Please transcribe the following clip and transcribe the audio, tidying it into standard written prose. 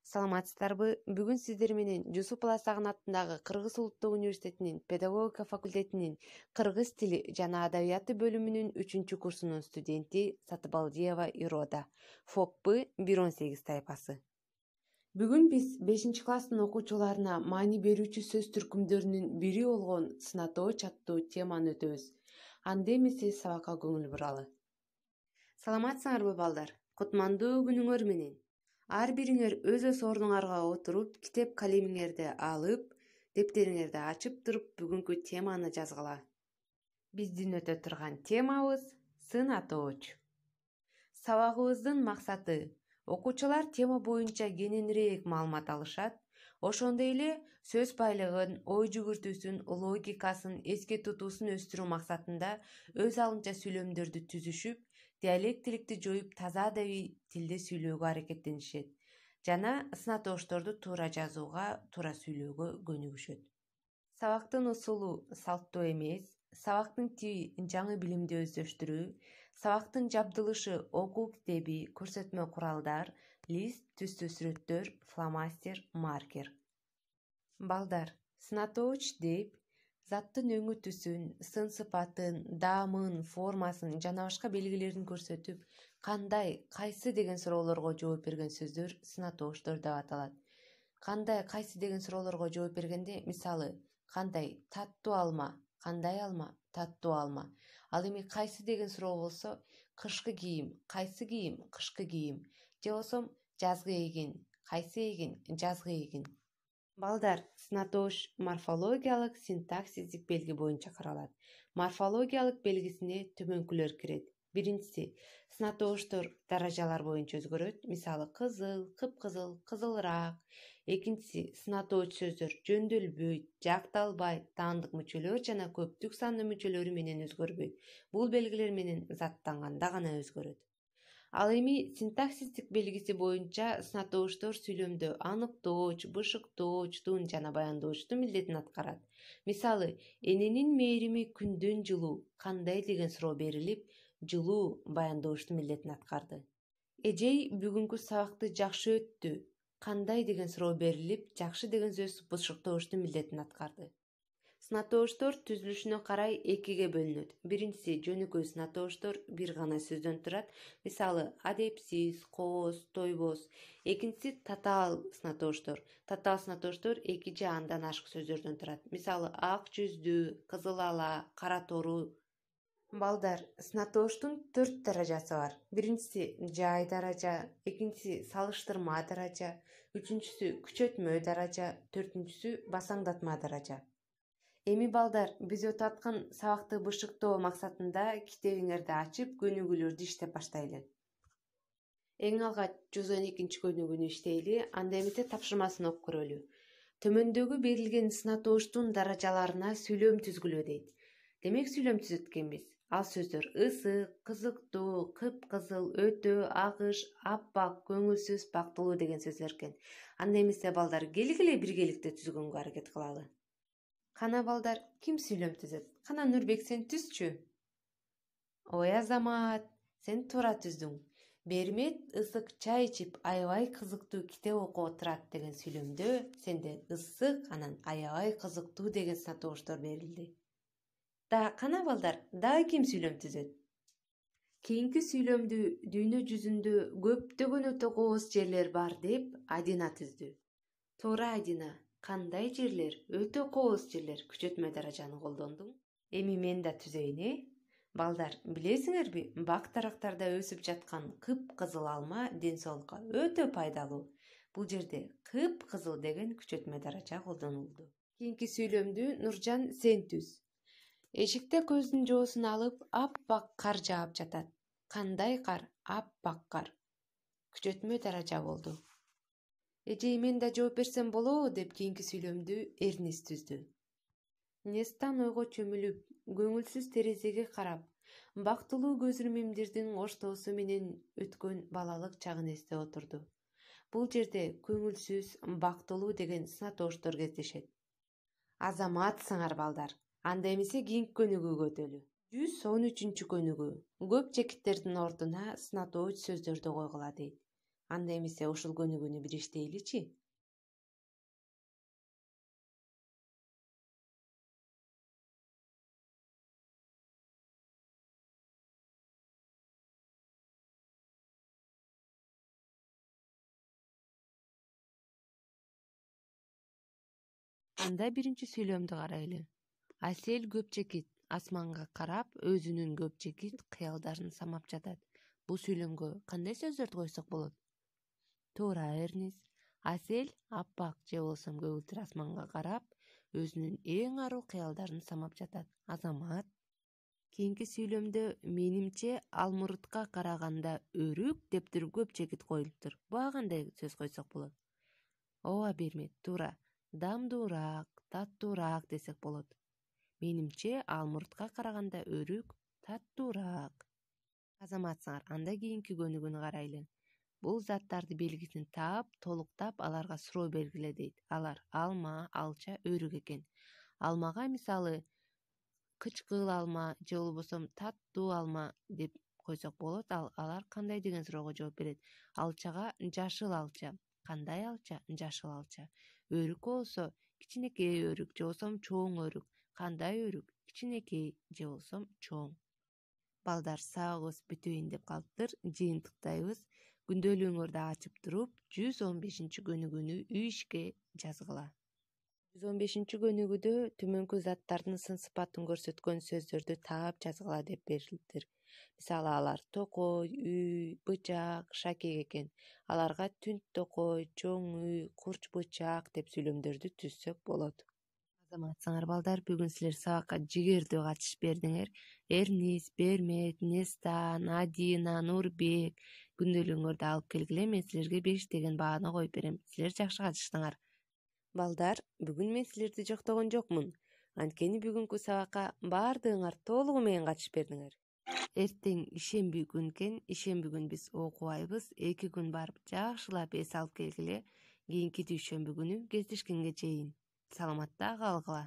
Саламатсыздарбы? Бүгүн сиздер менен Жусуп Ыласагын атындагы Кыргыз Улуттук университетинин педагогика факультетинин кыргыз тили жана адабияты бөлүмүнүн 3-курсунун студенти Сатыбалдиева Ирода, ФОКП 118 тайпасы. Бүгүн биз 5-класстын окуучуларына маани берүүчү сөз түркүмдөрүнүн бири болгон сынатооч аттуу теманы өтөбүз. Анда эмесе сабакка көңүл буралы. Саламатсыңарбы балдар? Кутмандуу күнүңөр менен. Ар бириңер өз ордуңарга отуруп, китеп калемиңерди алып, дептериңерди ачып туруп бүгүнкү теманы жазгыла. Биздин өтө турган темабыз сынатооч. Сабагыбыздын максаты окуучулар тема боюнча кененирээк маалымат алышат, ошондой эле сөз байлыгын, ой жүгүртүүсүн, логикасын, эске тутуусун өстүрүү максатында өз алынча сүйлөмдөрдү түзүшүп, диалектиликти жоюп таза адабий тилде сүйлөөгө аракеттенишет жана сынатоочторду туура жазууга, туура сүйлөөгө көнүгүшөт. Сабактын усулу салттуу эмес, сабактын тиби жаңы билимди өздөштүрүү, сабактын жабдылышы окуу китеби, көрсөтмө куралдар, лист, түстүү сүрөттөр, фломастер, маркер. Балдар, сынатооч деп заттын өңү түсүн, сын сыпатын, даамын, формасын жана башка белгилерин көрсөтүп, кандай, кайсы деген суроолорго жооп берген сөздөр сынатоочтор деп аталат. Кандай, кайсы деген суроолорго жооп бергенде, мисалы, кандай, таттуу алма, кандай алма, таттуу алма. Ал эми кайсы деген суроо болсо, кышкы кийим, кайсы кийим, кышкы кийим. Же болсо жазгы эгин, кайсы эгин, жазгы эгин. Балдар, сынатооч морфологиялык, синтаксистик белги боюнча каралат. Морфологиялык белгисине төмөнкүлөр кирет. Биринчиси, сынатоочтор даражалар боюнча өзгөрөт. Мисалы, кызыл, кыпкызыл, кызылыраак. Экинчиси, сынатооч сөздөр жөндөлбөйт, жакталбайт, таандык мүчөлөр жана көптүк сандуу мүчөлөрү менен өзгөрбөйт. Бул белгилер менен заттанганда гана өзгөрөт. Ал эми синтаксистик белгиси боюнча сынатоочтор сүйлөмдө аныктооч, бышыктоочтун жана баяндоочтун милдетин аткарат. Мисалы, эненин мээрими күндөн жылуу, кандай деген суроо берилип, жылуу баяндоочтун милдетин аткарды. Эжей бүгүнкү сабакты жакшы өттү, кандай деген суроо берилип, жакшы деген сөз бышыктоочтун милдетин аткарды. Сынатоочтор түзүлүшүнө карай экиге бөлүнөт. Биринчиси, жөнөкөй сынатоочтор бир гана сөздөн турат. Мисалы, адепсиз, кооз, тойбоз. Экинчиси, татаал сынатоочтор. Татаал сынатоочтор 2 же андан ашык сөздөрдөн турат. Мисалы, ак жүздүү, кызыл ала, кара тору. Балдар, сынатоочтун 4 даражасы бар. Биринчиси жай даража, экинчиси салыштырма даража, үчүнчүсү күчөтмө даража, төртүнчүсү басаңдатма даража. Эми балдар, биз өтүп аткан сабакты бышыктоо максатында китебиңерди ачып, көнүгүүлөрдү иштеп баштайлы. Эң алгач 112 көнүгүүнү иштейли, анда эмесе тапшырмасын окуп көрөлү. Төмөндөгү берилген сынатоочтун даражаларына сүйлөм түзгүлө дейт. Демек сүйлөм түзөт экенбиз. Ал сөздөр ысык, кызыктуу, кыпкызыл, өтө, агыш, аппак, көңүлсүз, бактылуу деген сөздөр экен. Анда эмесе балдар, келгиле биргеликте түзгөнгө аракет кылалы. Кана балдар, ким сүйлөм түзөт? Кана Нурбек, сен түзчү? Ой Азамат, сен туура түздүң. Бермет ысык чай ичип, аябай кызыктуу китеп окуп отурат деген сүйлөмдө сенде ысык, анан аябай кызыктуу деген сынатоочтор берилди. Да кана балдар, дагы ким сүйлөм түзөт? Кийинки сүйлөмдү дүйнө жүзүндө көптөгөн өтө кооз жерлер бар деп Адина түздү. Туура Адина. Кандай жерлер? Өтө кооз жерлер. Күчөтмө даражаны колдондуң. Эми мен да түзөйүн, Балдар, билесиңерби, бак дарактарда өсүп жаткан кыпкызыл алма ден соолукка өтө пайдалуу. Бул жерде кыпкызыл деген күчөтмө даража колдонулду. Кийинки сүйлөмдү Нуржан сен түз. Эшикте көздүн жоосун алып, аппак кар жаап жатат. Кандай кар? Аппак кар. Күчөтмө даража болду. Эжей, мен да жооп берсем болобу деп кийинки сүйлөмдү Эрнис түздү. Нестан ойго чөмүлүп, көңүлсүз терезеге карап, бактылуу көз ирмемдердин оштоосу менен өткөн балалык чагын эстеп отурду. Бул жерде көңүлсүз, бактылуу деген сынатоочтор кездешет. Азаматсыңар балдар. Анда эмесе кийинки көнүгүүгө өтөлү. 113 көнүгүү. Көп чекиттердин ордуна сынатооч сөздөрдү койгула дейт. Анда эмесе ушул көнүгүүнү бир иштейличи? Анда биринчи сүйлөмдү карайлы. Асель көпчекит асманга карап, өзүнүн көпчекит кыялдарын самап жатат. Бул сүйлөмгө кандай сөздөрдү койсок болот? Туура, Эрнис. Асель аппак же болбосо көгүлдүр асманга карап, өзүнүн эң аруу кыялдарын самап жатат. Азамат. Кийинки сүйлөмдө менимче алмурутка караганда өрүк деп туруп көпчекит коюлуптур. Буга кандай сөз койсок болот? Ооба, Бермек, туура. Дамдуураак, таттуураак десек болот. Менимче алмурутка караганда өрүк таттуураак. Азаматсыңар, анда кийинки көнүгүүнү карайлы. Бул заттарды белгисин таап, толуктап, аларга суроо бергиле дейт. Алар алма, алча, өрүк экен. Алмага мисалы кычкыл алма же болбосо таттуу алма деп койсок болот. Алар кандай деген суроого жооп берет. Алчага жашыл алча. Кандай алча? Жашыл алча. Өрүк болсо кичинекей өрүк же болбосо чоң өрүк. Кандай өрүк? Кичинекей же болбосо чоң. Балдар, сабагыбыз бүтөйүн деп калыптыр. Жыйынтыктайбыз. Күндөлүгүңөрдү ачып туруп 115 көнүгүүнү үй ишке жазгыла. 115 көнүгүүдө төмөнкү заттардын сын сыпатын көрсөткөн сөздөрдү таап жазгыла деп берилиптир. Мисалы, алар токой, үй, бычак, шакек экен. Аларга түнт токой, чоң үй, курч бычак деп сүйлөмдөрдү түзсөк болот. Азаматсыңар, балдар, бүгүн силер сабакка жигердүү катышып бердиңер. Эрнис, Бермет, Нестан, Адина, Нурбек күндөлүгүңөрдү алып келгиле. Мен силерге 5 деген бааны коюп берем. Силер жакшы катыштыңар. Балдар, бүгүн мен силерди жоктогон жокмун. Анткени бүгүнкү сабакка баардыгыңар толугу менен катышып бердиңер. Эртең ишемби күн экен. Ишемби күнү биз окубайбыз. 2 күн барып жакшылап эс алып келгиле. Кийинки дүйшөмбү күнү кездешкенге чейин саламатта калгыла.